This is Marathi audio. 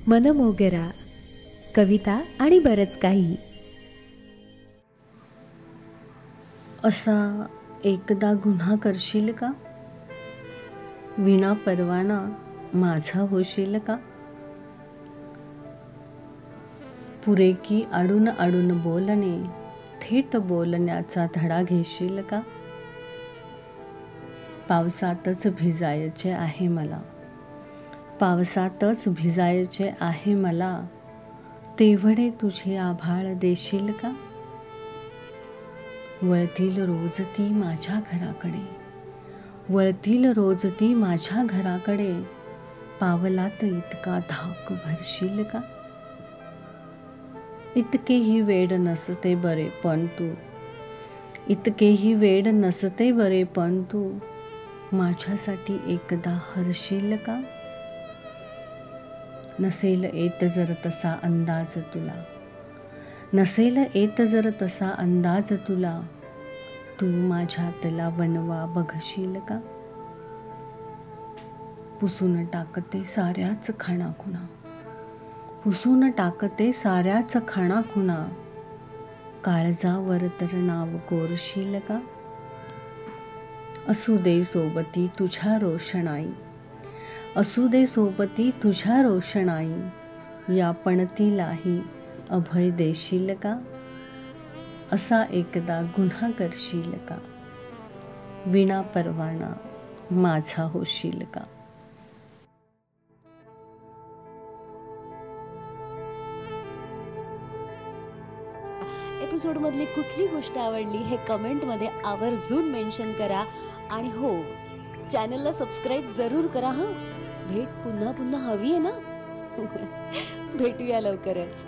मनमोगरा, कविता आणि बरंच काही. असा एकदा गुन्हा करशील का? विना परवाना माझा होशील का? पुरेकी आडून आडून बोलणे, थेट बोलण्याचा धडा घेशील का? पावसातच भिजायचे आहे मला, पावसातच भिजायचे आहे मला, तेवढे तुझे आभाळ देशील का? वळतील रोज ती माझ्या घराकडे, वळतील रोज ती माझ्या घराकडे, पावलात इतका धाक भरशील का? इतकेही वेड नसते बरे पण तू, इतकेही वेड नसते बरे पण तू, माझ्यासाठी एकदा हरशील का? नसेल येत जर तसा अंदाज तुला, नसेल येत जर तसा अंदाज तुला, तू माझ्यातला वनवा बघशील का? पुसून टाकते साऱ्याच खाणाखुणा, पुसून टाकते साऱ्याच खाणाखुणा, काळजावर तर नाव कोरशील का? असू दे सोबती तुझ्या रोषणाई, असू दे सोबती तुझ्या रोषणाई, या पणतीलाही अभय देशील का? असा एकदा गुन्हा करशील का? विना परवाना माझा होशील का? एपिसोडमधली कुठली गोष्ट आवडली हे कमेंटमध्ये आवर्जून मेन्शन करा. आणि हो, चॅनलला सबस्क्राईब जरूर करा. भेट पुन्हा पुन्हा हवी आहे ना? भेटूया लवकरच.